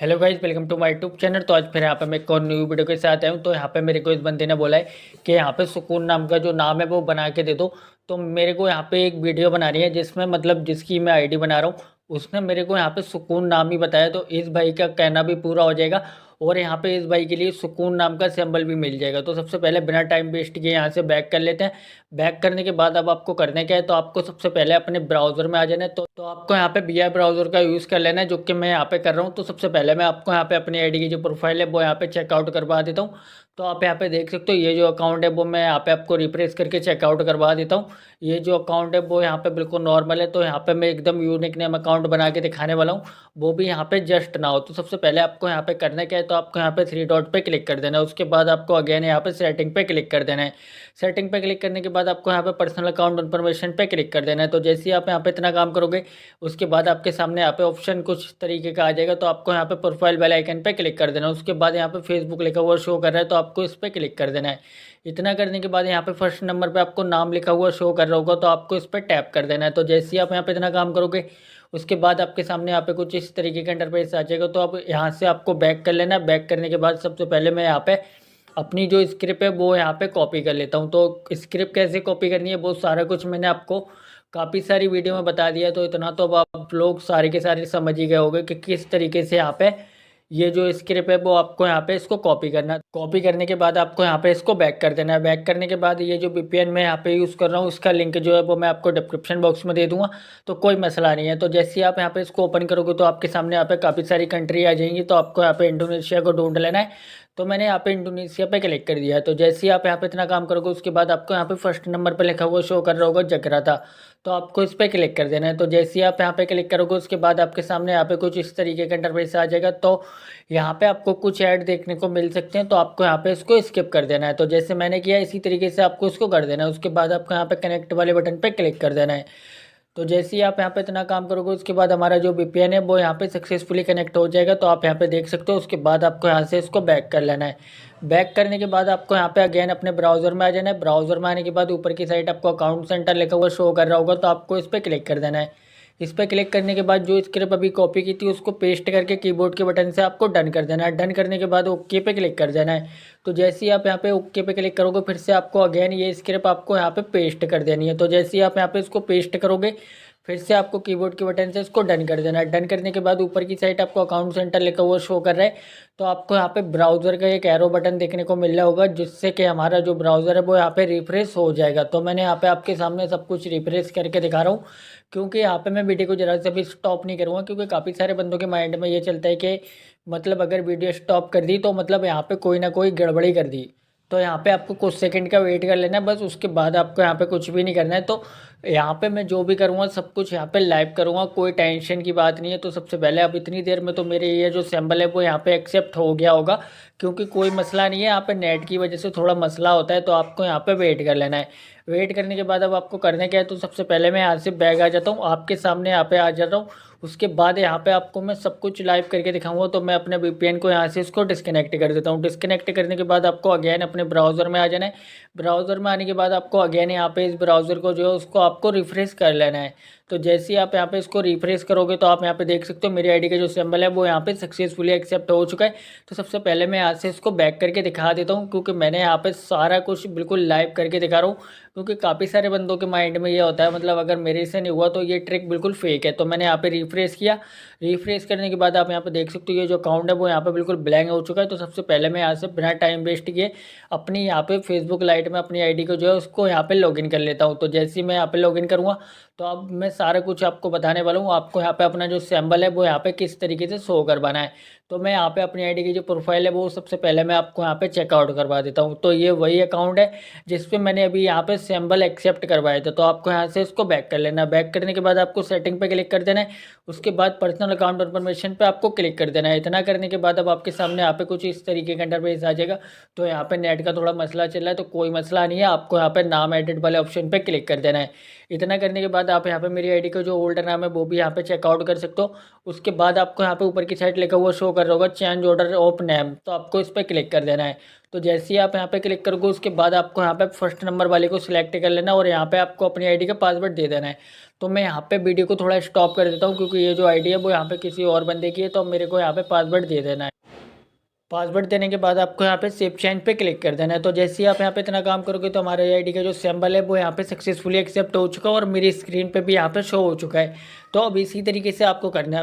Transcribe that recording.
Hello guys, welcome to my YouTube channel. तो आज फिर यहाँ पे मैं एक और न्यू वीडियो के साथ आया हूँ। तो यहाँ पे मेरे को इस बंदे ने बोला है कि यहाँ पे सुकून नाम का जो नाम है वो बना के दे दो। तो मेरे को यहाँ पे एक वीडियो बनानी है जिसमें मतलब जिसकी मैं आईडी बना रहा हूँ, उसने मेरे को यहाँ पे सुकून नाम ही बताया। तो इस भाई का कहना भी पूरा हो जाएगा और यहाँ पे इस भाई के लिए सुकून नाम का सिंबल भी मिल जाएगा। तो सबसे पहले बिना टाइम वेस्ट किए यहाँ से बैक कर लेते हैं। बैक करने के बाद अब आपको करना क्या है, तो आपको सबसे पहले अपने ब्राउजर में आ जाना है। तो आपको यहाँ पे वी ब्राउजर का यूज़ कर लेना है, जो कि मैं यहाँ पे कर रहा हूँ। तो सबसे पहले मैं आपको यहाँ पे अपनी आईडी की जो प्रोफाइल है वो यहाँ पे चेकआउट करवा देता हूँ। तो आप यहाँ पे देख सकते हो, ये जो अकाउंट है वो मैं यहाँ पे आपको रिफ्रेश करके चेकआउट करवा देता हूँ। ये जो अकाउंट है वो यहाँ पे बिल्कुल नॉर्मल है। तो यहाँ पे मैं एकदम यूनिक नेम अकाउंट बना के दिखाने वाला हूँ, वो भी यहाँ पे जस्ट ना हो। तो सबसे पहले आपको यहाँ पे करना क्या है, तो आपको यहाँ पे थ्री डॉट पे क्लिक कर देना है। उसके बाद आपको अगेन यहाँ पे सेटिंग पे क्लिक कर देना है। सेटिंग पे क्लिक करने के बाद आपको यहाँ पे पर्सनल अकाउंट इन्फॉर्मेशन पे क्लिक कर देना है। तो जैसे ही आप यहाँ पे इतना काम करोगे, उसके बाद आपके सामने यहाँ पे ऑप्शन कुछ तरीके का आ जाएगा। तो आपको यहाँ पे प्रोफाइल वाले आइकन पे क्लिक कर देना है। उसके बाद यहाँ पे फेसबुक लिखा हुआ शो कर रहा है, तो आपको इस पर क्लिक कर देना है। इतना करने के बाद यहाँ पे फर्स्ट नंबर पे आपको नाम लिखा हुआ शो कर रहा होगा, तो आपको इस पर टैप कर देना है। तो जैसे ही आप यहाँ पे इतना काम करोगे, उसके बाद आपके सामने यहाँ पे कुछ इस तरीके का इंटरफेस आ जाएगा। तो अब यहाँ से आपको बैक कर लेना है। बैक करने के बाद सबसे पहले मैं यहाँ पे अपनी जो स्क्रिप्ट है वो यहाँ पे कॉपी कर लेता हूँ। तो स्क्रिप्ट कैसे कॉपी करनी है वो सारा कुछ मैंने आपको काफ़ी सारी वीडियो में बता दिया है। तो इतना तो अब आप लोग सारे के सारे समझ ही गए होंगे कि किस तरीके से यहाँ पे ये जो स्क्रिप्ट है वो आपको यहाँ पे इसको कॉपी करना है। कॉपी करने के बाद आपको यहाँ पे इसको बैक कर देना है। बैक करने के बाद ये जो वीपीएन मैं यहाँ पे यूज़ कर रहा हूँ, उसका लिंक जो है वो मैं आपको डिस्क्रिप्शन बॉक्स में दे दूंगा। तो कोई मसला नहीं है। तो जैसे ही आप यहाँ पे इसको ओपन करोगे, तो आपके सामने यहाँ पे काफ़ी सारी कंट्री आ जाएंगी। तो आपको यहाँ पे इंडोनेशिया को ढूंढ लेना है। तो मैंने यहाँ पे इंडोनेशिया पे क्लिक कर दिया है। तो जैसे ही आप यहाँ पे इतना काम करोगे, उसके बाद आपको यहाँ पे फर्स्ट नंबर पे लिखा हुआ शो कर रहा होगा जकार्ता। तो आपको इस पर क्लिक कर देना है। तो जैसे ही आप यहाँ पे क्लिक करोगे, उसके बाद आपके सामने यहाँ पे कुछ इस तरीके का इंटरफेस आ जाएगा। तो यहाँ पे आपको कुछ ऐड देखने को मिल सकते हैं, तो आपको यहाँ पे इसको स्किप कर देना है। तो जैसे मैंने किया इसी तरीके से आपको इसको कर देना है। उसके बाद आपको यहाँ पे कनेक्ट वाले बटन पे क्लिक कर देना है। तो जैसे ही आप यहाँ पे इतना काम करोगे, उसके बाद हमारा जो वीपीएन है वो यहाँ पे सक्सेसफुली कनेक्ट हो जाएगा। तो आप यहाँ पे देख सकते हो। उसके बाद आपको यहाँ से इसको बैक कर लेना है। बैक करने के बाद आपको यहाँ पे अगेन अपने ब्राउजर में आ जाना है। ब्राउजर में आने के बाद ऊपर की साइड आपको अकाउंट सेंटर लिखा हुआ शो कर रहा होगा, तो आपको इस पर क्लिक कर देना है। इस पर क्लिक करने के बाद जो स्क्रिप्ट अभी कॉपी की थी उसको पेस्ट करके कीबोर्ड के बटन से आपको डन कर देना है। डन करने के बाद ओके पे क्लिक कर देना है। तो जैसे ही आप यहाँ पे ओके पे क्लिक करोगे, फिर से आपको अगेन ये स्क्रिप्ट आपको यहाँ पे पेस्ट कर देनी है। तो जैसे ही आप यहाँ पे इसको पेस्ट करोगे, फिर से आपको कीबोर्ड के बटन से इसको डन कर देना है। डन करने के बाद ऊपर की साइड आपको अकाउंट सेंटर लिखा हुआ शो कर रहा है। तो आपको यहाँ पे ब्राउज़र का एक एरो बटन देखने को मिल रहा होगा, जिससे कि हमारा जो ब्राउज़र है वो यहाँ पे रिफ्रेश हो जाएगा। तो मैंने यहाँ पे आपके सामने सब कुछ रिफ्रेश करके दिखा रहा हूँ, क्योंकि यहाँ पे मैं वीडियो को ज़रा से भी स्टॉप नहीं करूँगा। क्योंकि काफ़ी सारे बंदों के माइंड में ये चलता है कि मतलब अगर वीडियो स्टॉप कर दी तो मतलब यहाँ पे कोई ना कोई गड़बड़ी कर दी। तो यहाँ पे आपको कुछ सेकंड का वेट कर लेना है बस। उसके बाद आपको यहाँ पे कुछ भी नहीं करना है। तो यहाँ पे मैं जो भी करूँगा सब कुछ यहाँ पे लाइव करूँगा, कोई टेंशन की बात नहीं है। तो सबसे पहले अब इतनी देर में तो मेरे ये जो सिंबल है वो यहाँ पे एक्सेप्ट हो गया होगा, क्योंकि कोई मसला नहीं है। यहाँ पे नेट की वजह से थोड़ा मसला होता है, तो आपको यहाँ पे वेट कर लेना है। वेट करने के बाद अब आपको करने क्या है, तो सबसे पहले मैं यहाँ से बैग आ जाता हूँ, आपके सामने यहाँ पे आ जाता हूँ। उसके बाद यहाँ पे आपको मैं सब कुछ लाइव करके दिखाऊंगा। तो मैं अपने वीपीएन को यहाँ से इसको डिस्कनेक्ट कर देता हूँ। डिस्कनेक्ट करने के बाद आपको अगेन अपने ब्राउज़र में आ जाना है। ब्राउज़र में आने के बाद आपको अगेन यहाँ पे इस ब्राउज़र को जो है उसको आपको रिफ्रेश कर लेना है। तो जैसे ही आप यहाँ पे इसको रिफ्रेश करोगे, तो आप यहाँ पे देख सकते हो मेरी आईडी का जो सिंबल है वो यहाँ पे सक्सेसफुली एक्सेप्ट हो चुका है। तो सबसे पहले मैं यहाँ से इसको बैक करके दिखा देता हूँ, क्योंकि मैंने यहाँ पे सारा कुछ बिल्कुल लाइव करके दिखा रहा हूँ। क्योंकि काफ़ी सारे बंदों के माइंड में ये होता है मतलब अगर मेरे से नहीं हुआ तो ये ट्रिक बिल्कुल फेक है। तो मैंने यहाँ पे रिफ्रेश किया। रिफ्रेश करने के बाद आप यहाँ पे देख सकते हो ये जो अकाउंट है वो यहाँ पे बिल्कुल ब्लैंक हो चुका है। तो सबसे पहले मैं यहाँ से बिना टाइम वेस्ट किए अपनी यहाँ पे फेसबुक लाइट में अपनी आईडी को जो है उसको यहाँ पे लॉगिन कर लेता हूँ। तो जैसे ही मैं यहाँ पे लॉगिन करूँगा, तो अब मैं सारा कुछ आपको बताने वाला हूँ। आपको यहाँ पे अपना जो सिंबल है वो यहाँ पे किस तरीके से शो करवाना है। तो मैं यहाँ पे अपनी आईडी की जो प्रोफाइल है वो सबसे पहले मैं आपको यहाँ पे चेकआउट करवा देता हूँ। तो ये वही अकाउंट है जिसपे मैंने अभी यहाँ पे सिंबल एक्सेप्ट करवाया था। तो आपको यहाँ से इसको बैक कर लेना है। बैक करने के बाद आपको सेटिंग पे क्लिक कर देना है। उसके बाद पर्सनल अकाउंट इन्फॉर्मेशन पे आपको क्लिक कर देना है। इतना करने के बाद अब आपके सामने यहाँ पे कुछ इस तरीके का इंटरफेस आ जाएगा। तो यहाँ पे नेट का थोड़ा मसला चल रहा है, तो कोई मसला नहीं है। आपको यहाँ पे नाम एडिट वाले ऑप्शन पे क्लिक कर देना है। इतना करने के बाद बाद आप यहाँ पे मेरी आईडी का जो ओल्ड नाम है वो भी यहाँ पे चेकआउट कर सकते हो। उसके बाद आपको यहाँ पे ऊपर की साइड लिखा हुआ शो कर रहा होगा चेंज ऑर्डर ऑफ नेम, तो आपको इस पर क्लिक कर देना है। तो जैसे ही आप यहाँ पे क्लिक करोगे उसके बाद आपको यहाँ पे फर्स्ट नंबर वाले को सिलेक्ट कर लेना और यहाँ पे आपको अपनी आईडी का पासवर्ड दे देना है। तो मैं यहाँ पे वीडियो को थोड़ा स्टॉप कर देता हूँ क्योंकि ये जो आईडी है वो यहाँ पे किसी और बंदे की है, तो मेरे को यहाँ पे पासवर्ड दे देना है। पासवर्ड देने के बाद आपको यहाँ पे सेव चेंज पे क्लिक कर देना है। तो जैसे ही आप यहाँ पे इतना काम करोगे तो हमारे आईडी का जो सिंबल है वो यहाँ पे सक्सेसफुली एक्सेप्ट हो चुका है और मेरी स्क्रीन पे भी यहाँ पे शो हो चुका है। तो अब इसी तरीके से आपको करना है।